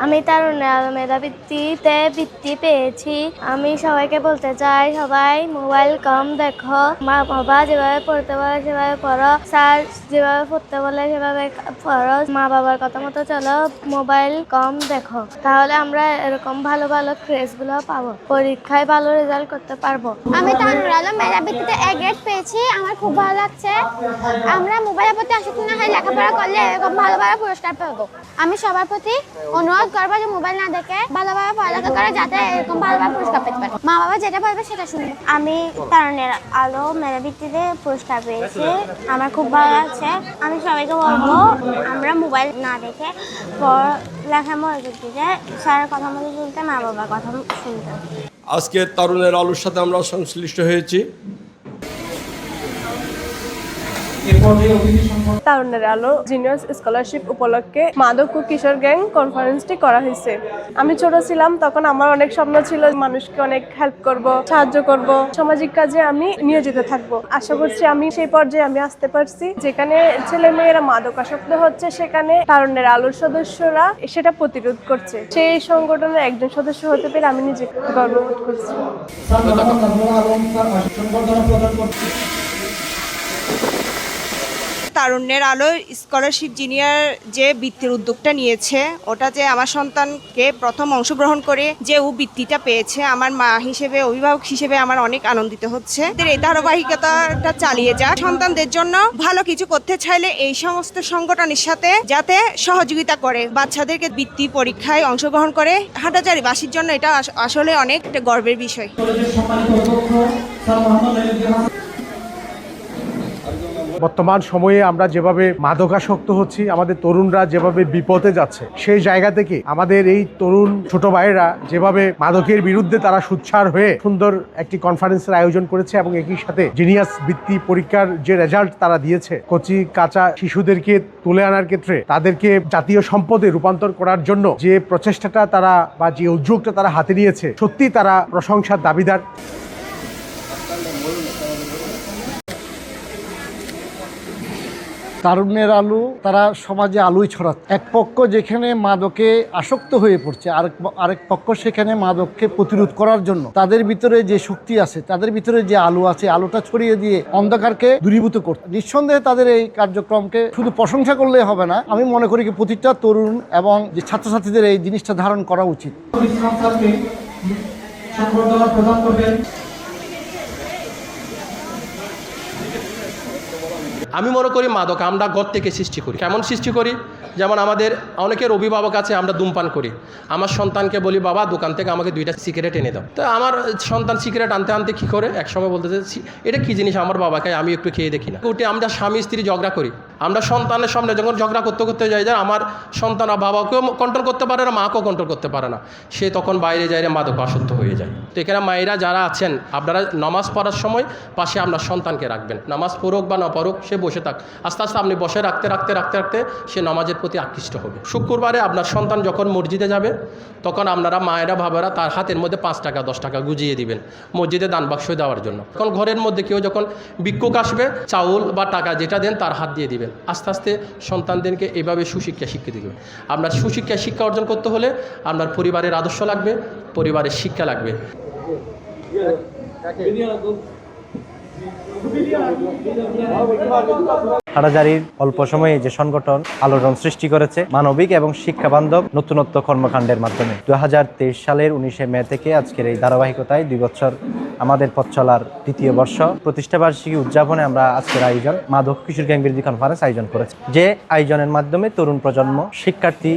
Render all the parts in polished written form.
আমি তারুণ্যের আলো মেধাবৃত্তিতে বৃত্তি পেয়েছি। আমি সবাইকে বলতে চাই, সবাই মোবাইল কম দেখো। মা বাবা যেভাবে পড়তে বলে সেভাবে পড়ো, স্যার যেভাবে পড়তে বলে সেভাবে পড়ো, মা বাবার কথা মতো চলো, মোবাইল কম দেখো। তাহলে আমরা এরকম ভালো ভালো ক্রেজগুলো পাবো, পরীক্ষায় ভালো রেজাল্ট করতে পারবো। আমি তারুণ্যের আলো মেধাবৃত্তিতে A গ্রেড পেয়েছি। আমার খুব ভালো লাগছে। আমরা মোবাইলের প্রতি আসক্ত না হয়ে লেখাপড়া করলে এরকম ভালো ভালো পুরস্কার পাবো। আমি সবার প্রতি অনুরোধ করবো যে মোবাইল না দেখে ভালোভাবে পড়ালেখা করে যাতে এরকম ভালোভাবে পুরস্কার পেতে পারে। মা বাবা যেটা বলবে সেটা শুনবে। আমি তারুণ্যের আলো মেধাবৃত্তিতে পুরস্কার পেয়েছি। আমার খুব ভালো লাগছে। আমি সবাইকে বলবো আমরা মোবাইল না দেখে পড়ালেখায় মনোযোগ দিতে, স্যারের কথা মতো চলতে, মা বাবার কথা শুনতে। আজকে তারুণ্যের আলোর সাথে আমরা সংশ্লিষ্ট হয়েছি। তারুণ্যের আলো জিনিয়াস স্কলারশিপ উপলক্ষে মাদক ও কিশোর গ্যাং কনফারেন্সটি করা হয়েছে। আমি ছোট ছিলাম তখন আমার অনেক স্বপ্ন ছিল মানুষকে অনেক হেল্প করব, সাহায্য করব, সামাজিক কাজে আমি নিয়োজিত থাকব। আশা করছি আমি সেই পর্যায়ে আমি আসতে পারছি। যেখানে ছেলে মেয়েরা মাদকাসক্ত হচ্ছে সেখানে তারুণ্যের আলোর সদস্যরা সেটা প্রতিরোধ করছে। সেই সংগঠনের একজন সদস্য হতে পেরে আমি নিজেকে গর্ববোধ করছি। তারুণ্যের আলো স্কলারশিপ জিনিয়ার যে বৃত্তির উদ্যোগটা নিয়েছে, ওটা যে আমার সন্তানকে প্রথম অংশগ্রহণ করে যে ও বৃত্তিটা পেয়েছে, আমার মা হিসেবে, অভিভাবক হিসেবে আমার অনেক আনন্দিত হচ্ছে। এই ধারাবাহিকতাটা চালিয়ে যাক। সন্তানদের জন্য ভালো কিছু করতে চাইলে এই সমস্ত সংগঠনের সাথে যাতে সহযোগিতা করে, বাচ্চাদেরকে বৃত্তি পরীক্ষায় অংশগ্রহণ করে হাটাজারিবাসীর জন্য এটা আসলে অনেক গর্বের বিষয়। বর্তমান সময়ে আমরা যেভাবে মাদকাসক্ত হচ্ছি, আমাদের তরুণরা যেভাবে বিপদে যাচ্ছে, সেই জায়গা থেকে আমাদের এই তরুণ ছোট ভাইয়েরা যেভাবে মাদকের বিরুদ্ধে তারা সোচ্চার হয়ে সুন্দর একটি কনফারেন্সের আয়োজন করেছে এবং একই সাথে জিনিয়াস বৃত্তি পরীক্ষার যে রেজাল্ট তারা দিয়েছে, কচি কাঁচা শিশুদেরকে তুলে আনার ক্ষেত্রে তাদেরকে জাতীয় সম্পদে রূপান্তর করার জন্য যে প্রচেষ্টাটা তারা বা যে উদ্যোগটা তারা হাতে নিয়েছে, সত্যি তারা প্রশংসার দাবিদার। তারুণ্যের আলো তারা সমাজে আলোই ছড়াচ্ছে। এক পক্ষ যেখানে মাদকে আসক্ত হয়ে পড়ছে, আরেক পক্ষ সেখানে মাদককে প্রতিরোধ করার জন্য তাদের ভিতরে যে শক্তি আছে, তাদের ভিতরে যে আলো আছে, আলোটা ছড়িয়ে দিয়ে অন্ধকারকে দূরীভূত করতে। নিঃসন্দেহে তাদের এই কার্যক্রমকে শুধু প্রশংসা করলে হবে না, আমি মনে করি প্রতিটা তরুণ এবং যে ছাত্রছাত্রীদের এই জিনিসটা ধারণ করা উচিত। আমি মনে করি মাদক আমরা ঘর থেকে সৃষ্টি করি। কেমন সৃষ্টি করি? যেমন আমাদের অনেকের অভিভাবক আছে, আমরা ধূমপান করি। আমার সন্তানকে বলি, বাবা দোকান থেকে আমাকে 2টা সিগারেট এনে দাও। তো আমার সন্তান সিগারেট আনতে আনতে কী করে, একসময় বলতেছে এটা কী জিনিস, আমার বাবাকে আমি একটু খেয়ে দেখি না। উঠে আমরা স্বামী স্ত্রী ঝগড়া করি। আমরা সন্তানের সামনে যখন ঝগড়া করতে করতে যাই, আমার সন্তান বাবাকেও কন্ট্রোল করতে পারে না, মাকেও কন্ট্রোল করতে পারে না, সে তখন বাইরে যায় মাদক আসক্ত হয়ে যায়। তো এখানে মায়েরা যারা আছেন, আপনারা নামাজ পড়ার সময় পাশে আপনার সন্তানকে রাখবেন। নামাজ পড়ুক বা না পড়ুক, সে বসে থাক, আস্তে আস্তে আপনি বসে রাখতে রাখতে রাখতে রাখতে সে নামাজের প্রতি আকৃষ্ট হবে। শুক্রবারে আপনার সন্তান যখন মসজিদে যাবে, তখন আপনারা মায়েরা বাবারা তার হাতের মধ্যে 5 টাকা 10 টাকা গুজিয়ে দিবেন মসজিদে দান বাক্স দেওয়ার জন্য। তখন ঘরের মধ্যে কেউ যখন ভিক্ষুক আসবে, চাউল বা টাকা যেটা দেন তার হাত দিয়ে দিবেন। আস্তে আস্তে সন্তানদেরকে এভাবে সুশিক্ষা শিক্ষা দিবেন। আপনার শিক্ষা অর্জন করতে হলে আপনার পরিবারের আদর্শ লাগবে, পরিবারের শিক্ষা লাগবে। হাটাজারির অল্প সময়ে যে সংগঠন আলোড়ন সৃষ্টি করেছে মানবিক এবং শিক্ষা বান্ধব নতুনত্ব কর্মকাণ্ডের মাধ্যমে 2023 সালের 19শে মে থেকে আজকের এই ধারাবাহিকতায় 2 বছর আমাদের পথ চলার 3য় বর্ষ প্রতিষ্ঠাবার্ষিকী উদযাপনে আমরা আজকের আয়োজন মাদক কিশোর গ্যাং বিরোধী কনফারেন্স আয়োজন করেছি। যে আয়োজনের মাধ্যমে তরুণ প্রজন্ম, শিক্ষার্থী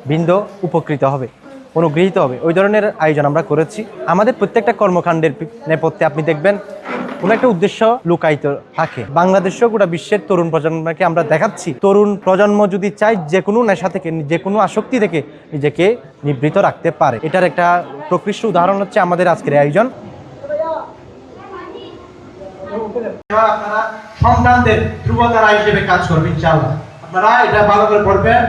বৃন্দ উপকৃত হবে, অনুগৃহীত হবে, ওই ধরনের আয়োজন আমরা করেছি। আমাদের প্রত্যেকটা কর্মকাণ্ডের নেপথ্যে আপনি দেখবেন কোনো একটা উদ্দেশ্য লুকায়িত থাকে। বাংলাদেশও গোটা বিশ্বের তরুণ প্রজন্মকে আমরা দেখাচ্ছি, তরুণ প্রজন্ম যদি চায় যে কোনো নেশা থেকে, যে কোনো আসক্তি থেকে নিজেকে নিবৃত রাখতে পারে। এটার একটা প্রকৃষ্ট উদাহরণ হচ্ছে আমাদের আজকের আয়োজন। আপনারা সন্তানদের ধ্রুবতারা হিসেবে কাজ করবেন ইনশাআল্লাহ। আপনারা এটা ভালো করে পড়বেন।